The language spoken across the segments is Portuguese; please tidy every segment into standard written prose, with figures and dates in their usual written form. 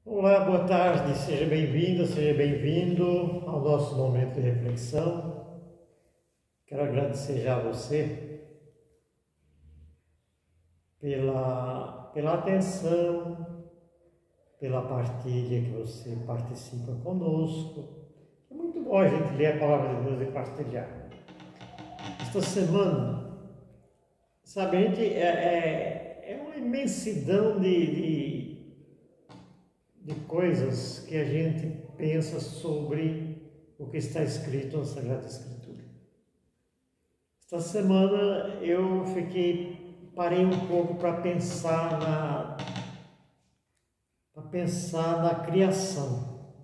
Olá, boa tarde, seja bem-vinda, seja bem-vindo ao nosso momento de reflexão. Quero agradecer já a você pela atenção, pela partilha que você participa conosco. É muito bom a gente ler a palavra de Deus e partilhar. Esta semana, sabe, a gente é uma imensidão de coisas que a gente pensa sobre o que está escrito na Sagrada Escritura. Esta semana eu parei um pouco para pensar na criação,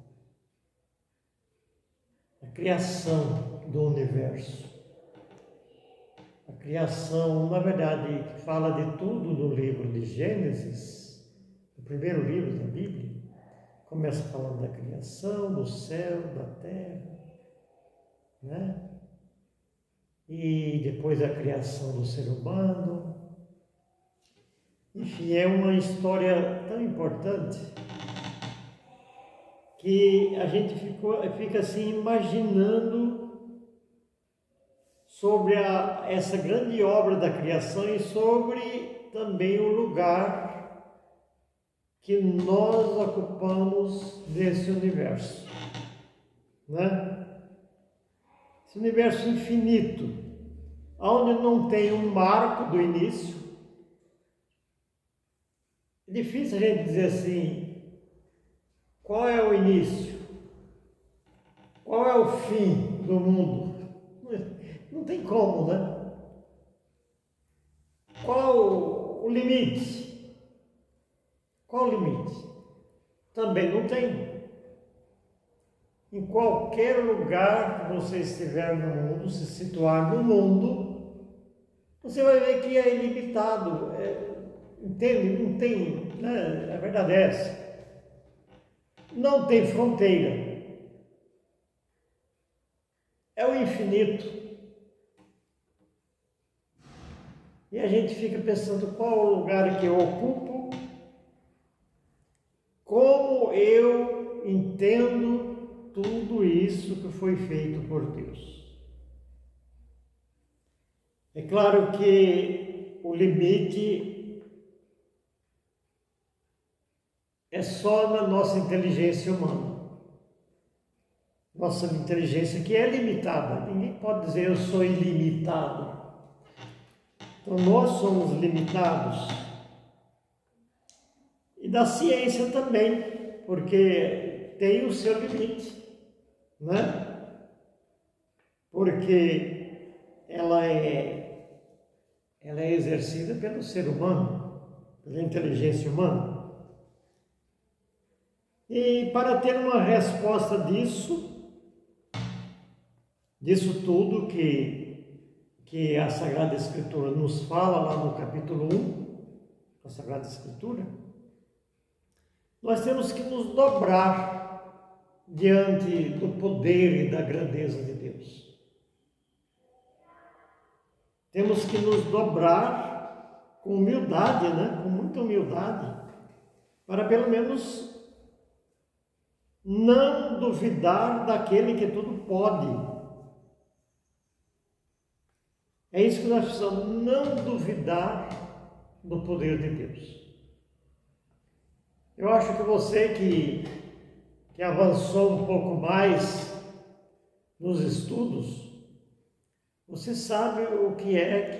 a criação do universo. A criação, na verdade, fala de tudo no livro de Gênesis, o primeiro livro da Bíblia. Começa falando da criação, do céu, da terra, né? E depois a criação do ser humano. Enfim, é uma história tão importante que a gente fica assim imaginando sobre essa grande obra da criação e sobre também o lugar que nós ocupamos desse universo, né? Esse universo infinito, onde não tem um marco do início. É difícil a gente dizer assim, qual é o início? Qual é o fim do mundo? Não tem como, né? Qual o limite? Qual o limite? Também não tem. Em qualquer lugar que você estiver no mundo, se situar no mundo, você vai ver que é ilimitado. Entende? Não tem, né? A verdade é essa. Não tem fronteira. É o infinito. E a gente fica pensando qual o lugar que eu ocupo, como eu entendo tudo isso que foi feito por Deus. É claro que o limite é só na nossa inteligência humana. Nossa inteligência que é limitada. Ninguém pode dizer eu sou ilimitado. Então nós somos limitados. E da ciência também, porque tem o seu limite, né? Porque ela é exercida pelo ser humano, pela inteligência humana. E para ter uma resposta disso tudo que a Sagrada Escritura nos fala lá no capítulo 1, da Sagrada Escritura, nós temos que nos dobrar diante do poder e da grandeza de Deus. Temos que nos dobrar com humildade, né? Com muita humildade, para pelo menos não duvidar daquele que tudo pode. É isso que nós precisamos, não duvidar do poder de Deus. Eu acho que você que avançou um pouco mais nos estudos, você sabe o que é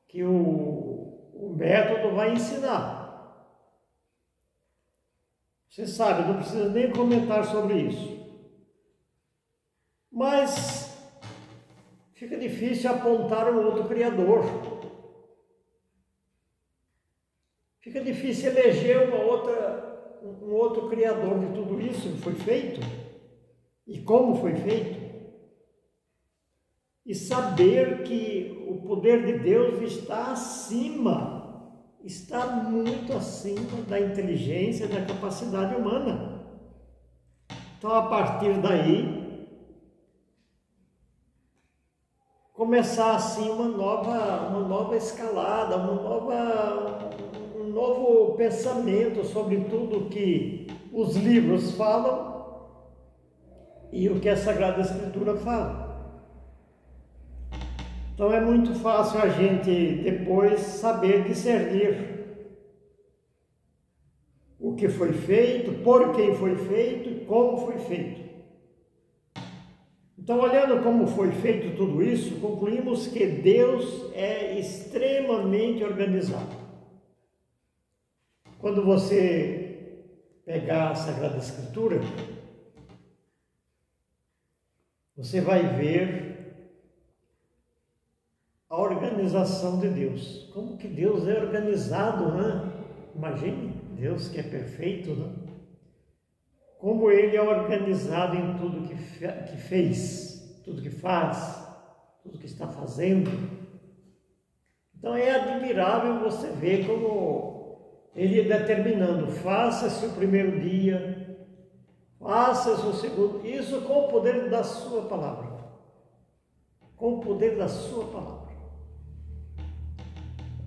que o método vai ensinar. Você sabe, não precisa nem comentar sobre isso. Mas fica difícil apontar um outro Criador. Fica difícil eleger um outro Criador de tudo isso que foi feito e como foi feito. E saber que o poder de Deus está muito acima da inteligência e da capacidade humana. Então, a partir daí, começar assim uma nova escalada, um novo pensamento sobre tudo que os livros falam e o que a Sagrada Escritura fala. Então é muito fácil a gente depois saber discernir o que foi feito, por quem foi feito e como foi feito. Então, olhando como foi feito tudo isso, concluímos que Deus é extremamente organizado. Quando você pegar a Sagrada Escritura, você vai ver a organização de Deus. Como que Deus é organizado, né? Imagine, Deus que é perfeito, né? Como Ele é organizado em tudo que fez, tudo que faz, tudo que está fazendo. Então é admirável você ver como Ele é determinando, faça-se o primeiro dia, faça-se o segundo, isso com o poder da sua palavra. Com o poder da sua palavra.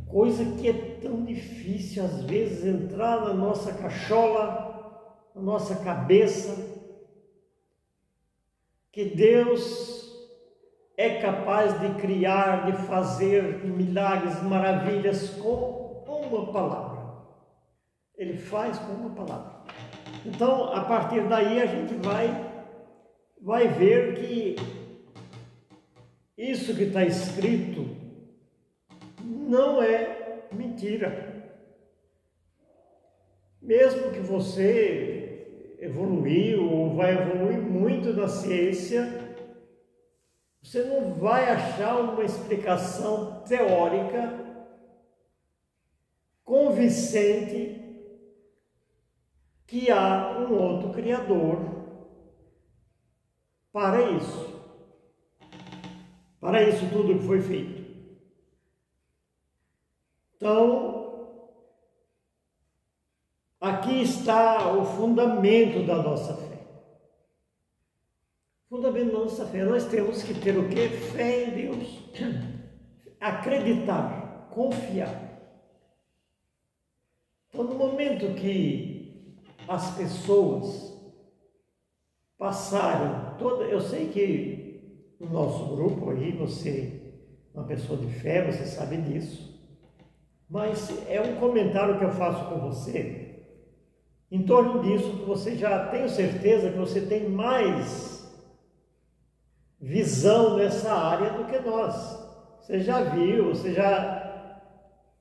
Coisa que é tão difícil às vezes entrar na nossa cachola, na nossa cabeça, que Deus é capaz de criar, de fazer milagres, maravilhas com uma palavra. Ele faz com uma palavra. Então, a partir daí a gente vai ver que isso que está escrito não é mentira. Mesmo que você evoluiu ou vai evoluir muito na ciência, você não vai achar uma explicação teórica convincente que há um outro Criador para isso tudo que foi feito. Então, aqui está o fundamento da nossa fé. O fundamento da nossa fé, nós temos que ter o quê? Fé em Deus. Acreditar, confiar. Então, no momento que as pessoas passarem eu sei que no nosso grupo aí, você é uma pessoa de fé, você sabe disso, mas é um comentário que eu faço com você, em torno disso, que você já tenho certeza que você tem mais visão nessa área do que nós. Você já viu, você já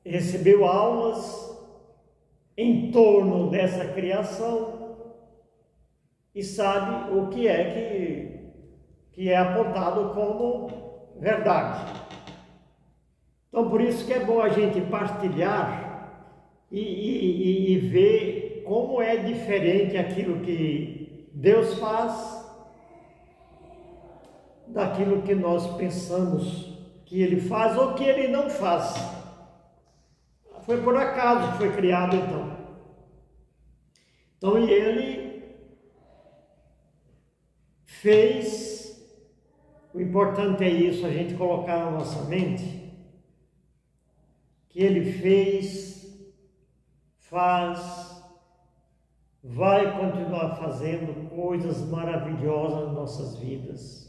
recebeu aulas em torno dessa criação e sabe o que é apontado como verdade. Então, por isso que é bom a gente partilhar e ver como é diferente aquilo que Deus faz daquilo que nós pensamos que Ele faz ou que Ele não faz. Foi por acaso que foi criado, então. Então, e Ele fez, o importante é isso, a gente colocar na nossa mente, que Ele fez, faz, vai continuar fazendo coisas maravilhosas nas nossas vidas.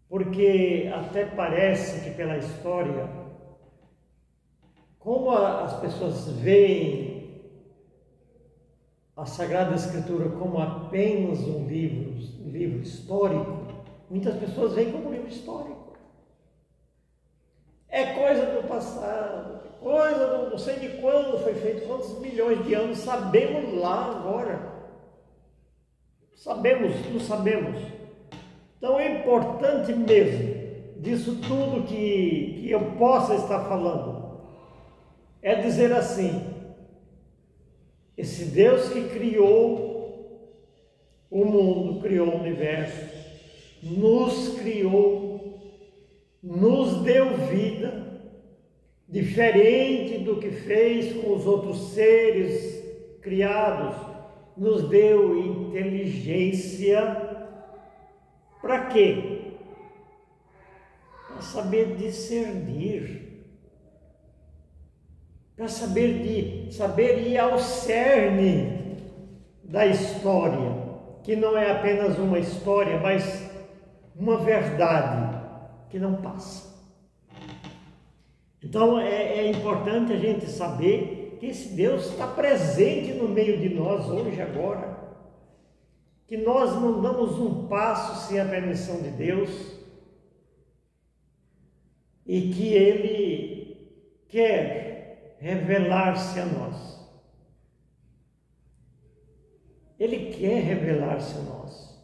Porque até parece que pela história, como as pessoas veem a Sagrada Escritura como apenas um livro histórico, muitas pessoas veem como um livro histórico. É coisa do passado, coisa do não sei de quando foi feito, quantos milhões de anos, sabemos lá agora. Sabemos, não sabemos. Então é importante mesmo, disso tudo que eu possa estar falando, é dizer assim, esse Deus que criou o mundo, criou o universo, nos criou, nos deu vida, diferente do que fez com os outros seres criados, nos deu inteligência. Para quê? Para saber discernir. para saber ir ao cerne da história, que não é apenas uma história, mas uma verdade que não passa. Então é importante a gente saber que esse Deus está presente no meio de nós hoje, agora, que nós não damos um passo sem a permissão de Deus e que Ele quer revelar-se a nós. Ele quer revelar-se a nós.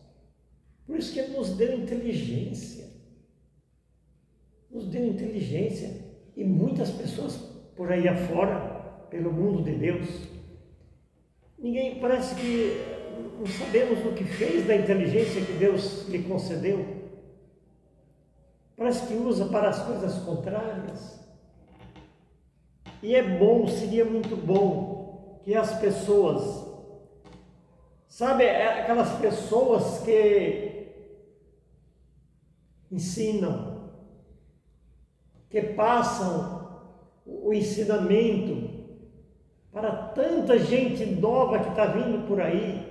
Por isso que Ele nos deu inteligência. Nos deu inteligência. E muitas pessoas por aí afora, pelo mundo de Deus, ninguém parece que não sabemos o que fez da inteligência que Deus lhe concedeu. Parece que usa para as coisas contrárias. E é bom, seria muito bom que as pessoas, sabe, aquelas pessoas que ensinam, que passam o ensinamento para tanta gente nova que está vindo por aí.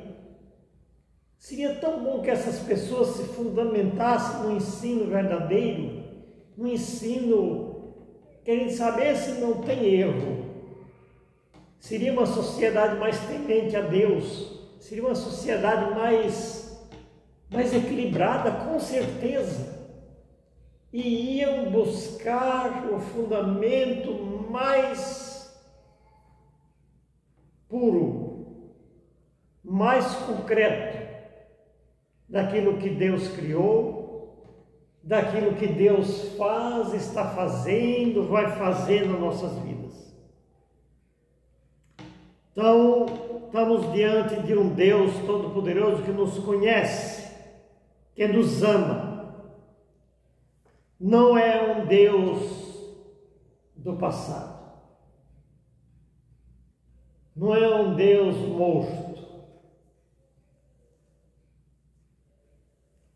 Seria tão bom que essas pessoas se fundamentassem no ensino verdadeiro, no ensino querendo saber se não tem erro. Seria uma sociedade mais temente a Deus, seria uma sociedade mais equilibrada, com certeza. E iam buscar o fundamento mais puro, mais concreto daquilo que Deus criou, daquilo que Deus faz, está fazendo, vai fazer nas nossas vidas. Então, estamos diante de um Deus Todo-Poderoso que nos conhece, que nos ama. Não é um Deus do passado. Não é um Deus morto.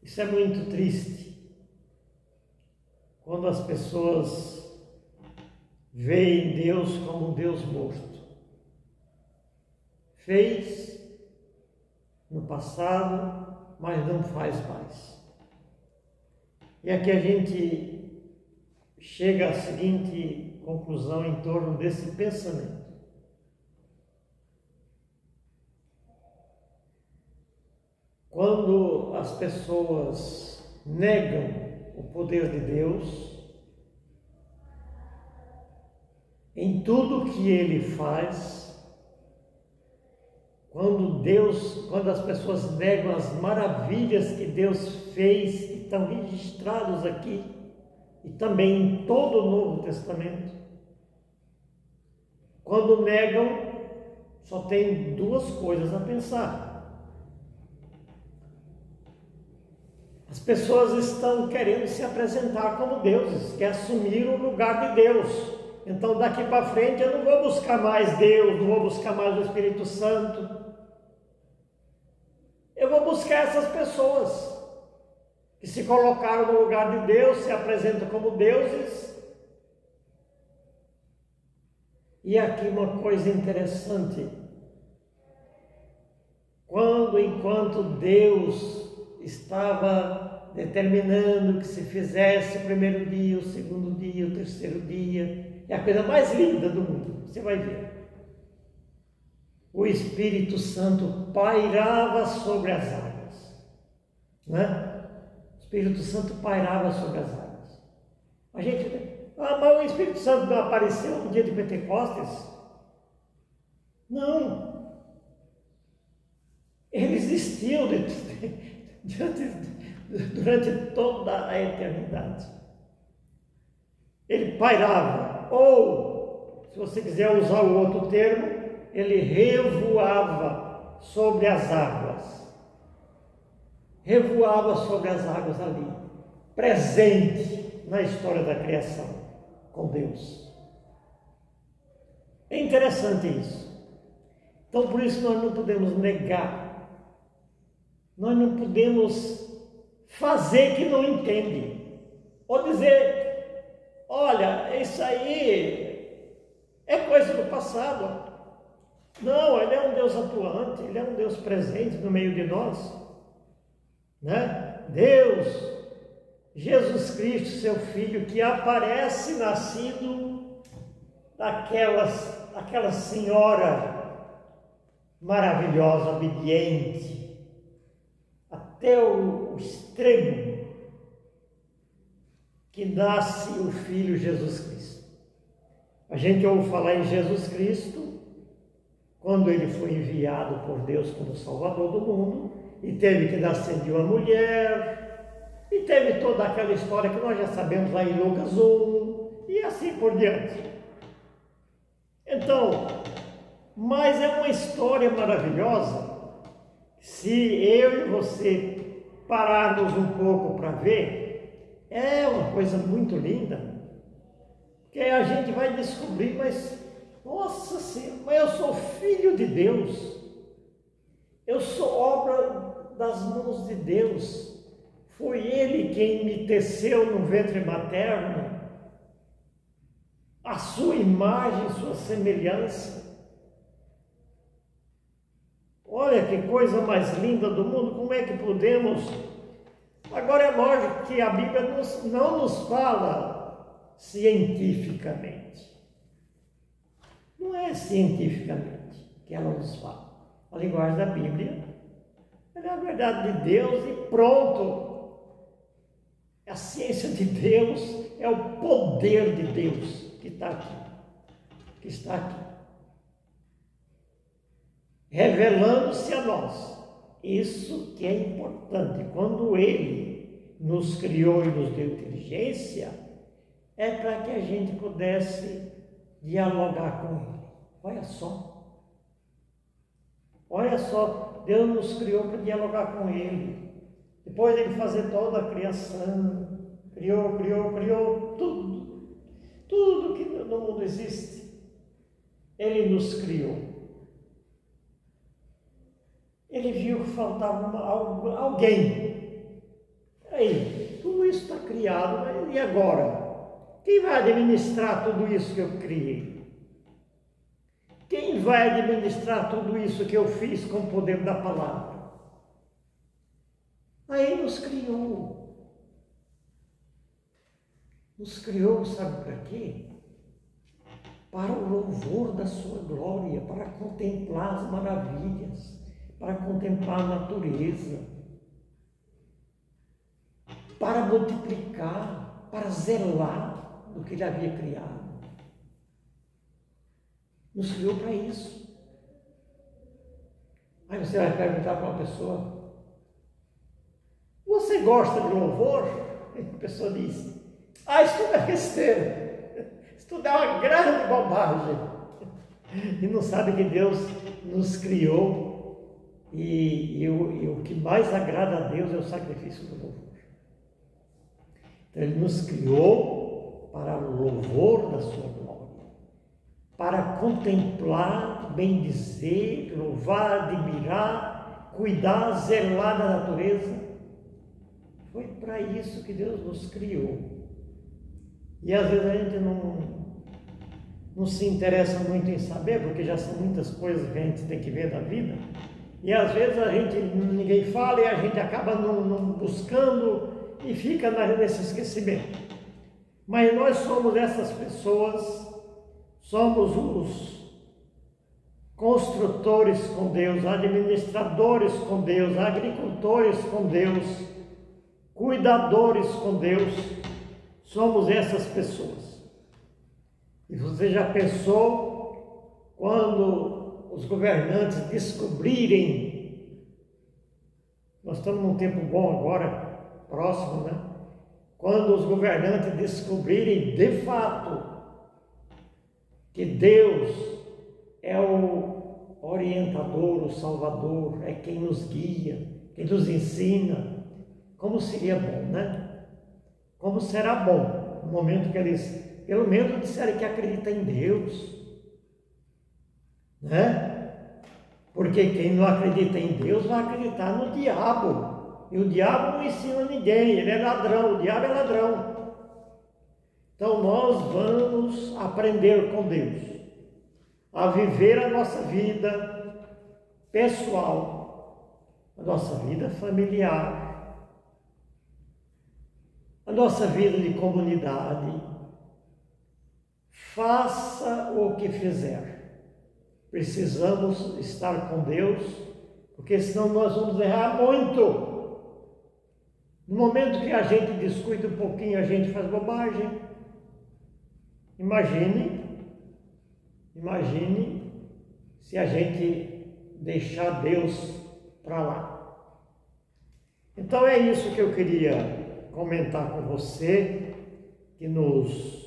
Isso é muito triste. Quando as pessoas veem Deus como um Deus morto. Fez no passado, mas não faz mais. E aqui a gente chega à seguinte conclusão em torno desse pensamento. Quando as pessoas negam o poder de Deus, em tudo que Ele faz, quando as pessoas negam as maravilhas que Deus fez, que estão registrados aqui, e também em todo o Novo Testamento, quando negam, só tem duas coisas a pensar. As pessoas estão querendo se apresentar como deuses, quer assumir o lugar de Deus. Então daqui para frente eu não vou buscar mais Deus, não vou buscar mais o Espírito Santo. Eu vou buscar essas pessoas que se colocaram no lugar de Deus, se apresentam como deuses. E aqui uma coisa interessante. Enquanto Deus estava determinando que se fizesse o primeiro dia, o segundo dia, o terceiro dia, é a coisa mais linda do mundo, você vai ver. O Espírito Santo pairava sobre as águas, né? O Espírito Santo pairava sobre as águas. A gente, mas o Espírito Santo não apareceu no dia de Pentecostes? Não. Ele existiu durante toda a eternidade. Ele pairava, ou, se você quiser usar o outro termo, ele revoava sobre as águas. Revoava sobre as águas ali, presente na história da criação com Deus. É interessante isso. Então, por isso nós não podemos negar. Nós não podemos fazer que não entende. Ou dizer, olha, isso aí É coisa do passado. Não, Ele é um Deus atuante, Ele é um Deus presente no meio de nós. Né? Deus, Jesus Cristo, seu Filho, que aparece nascido daquela senhora maravilhosa, obediente, até o extremo, que nasce o Filho Jesus Cristo. A gente ouve falar em Jesus Cristo quando Ele foi enviado por Deus como Salvador do mundo, e teve que nascer de uma mulher, e teve toda aquela história que nós já sabemos lá em Lucas 1, e assim por diante. Então, mas é uma história maravilhosa, se eu e você pararmos um pouco para ver, é uma coisa muito linda, que a gente vai descobrir, mas, nossa Senhora, mas eu sou filho de Deus, eu sou obra das mãos de Deus, foi Ele quem me teceu no ventre materno, a sua imagem, sua semelhança. Olha que coisa mais linda do mundo, como é que podemos... Agora é lógico que a Bíblia não nos fala cientificamente. Não é cientificamente que ela nos fala. A linguagem da Bíblia é a verdade de Deus e pronto. A ciência de Deus é o poder de Deus que está aqui. Que está aqui. Revelando-se a nós. Isso que é importante. Quando Ele nos criou e nos deu inteligência, é para que a gente pudesse dialogar com Ele. Olha só. Olha só, Deus nos criou para dialogar com Ele. Depois de Ele fazer toda a criação, criou tudo que no mundo existe. Ele nos criou. Ele viu que faltava alguém. Aí, tudo isso está criado, e agora? Quem vai administrar tudo isso que eu criei? Quem vai administrar tudo isso que eu fiz com o poder da palavra? Aí nos criou. Nos criou, sabe para quê? Para o louvor da sua glória, para contemplar as maravilhas, para contemplar a natureza, para multiplicar, para zelar do que Ele havia criado. Nos criou para isso. Aí você vai perguntar para uma pessoa: você gosta de louvor? A pessoa diz: isso tudo é besteira, isso tudo é uma grande bobagem. E não sabe que Deus nos criou e o que mais agrada a Deus é o sacrifício do louvor. Então Ele nos criou para o louvor da sua glória, para contemplar, bendizer, louvar, admirar, cuidar, zelar da natureza. Foi para isso que Deus nos criou. E às vezes a gente não se interessa muito em saber, porque já são muitas coisas que a gente tem que ver da vida. E às vezes ninguém fala e a gente acaba não buscando e fica nesse esquecimento. Mas nós somos essas pessoas. Somos os construtores com Deus, administradores com Deus, agricultores com Deus, cuidadores com Deus. Somos essas pessoas. E você já pensou quando os governantes descobrirem, nós estamos num tempo bom agora, próximo, né? Quando os governantes descobrirem de fato que Deus é o orientador, o salvador, é quem nos guia, quem nos ensina, como seria bom, né? Como será bom no momento que eles, pelo menos, disserem que acreditam em Deus, né? Porque quem não acredita em Deus vai acreditar no diabo, e o diabo não ensina ninguém, ele é ladrão, o diabo é ladrão. Então nós vamos aprender com Deus. a viver a nossa vida pessoal, a nossa vida familiar, a nossa vida de comunidade. Faça o que fizer. Precisamos estar com Deus, porque senão nós vamos errar muito. No momento que a gente descuida um pouquinho, a gente faz bobagem. Imagine se a gente deixar Deus para lá. Então é isso que eu queria comentar com você, que nos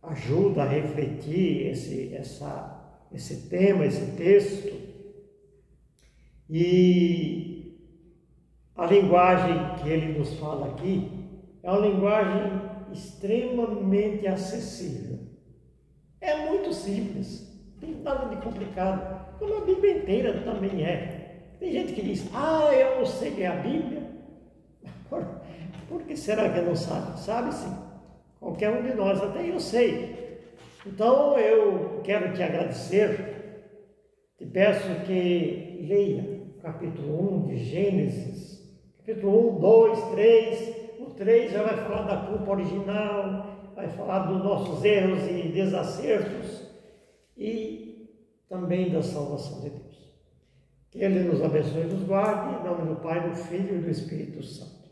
ajuda a refletir esse tema, esse texto. E a linguagem que ele nos fala aqui é uma linguagem extremamente acessível. É muito simples, não tem nada de complicado, como a Bíblia inteira também é. Tem gente que diz, eu não sei ler a Bíblia. Por que será que não sabe? Sabe sim, qualquer um de nós, até eu sei. Então eu quero te agradecer, te peço que leia o capítulo 1 de Gênesis, capítulo 1, 2, 3, o 3 já vai falar da culpa original, vai falar dos nossos erros e desacertos e também da salvação de Deus. Que Ele nos abençoe e nos guarde, em nome do Pai, do Filho e do Espírito Santo.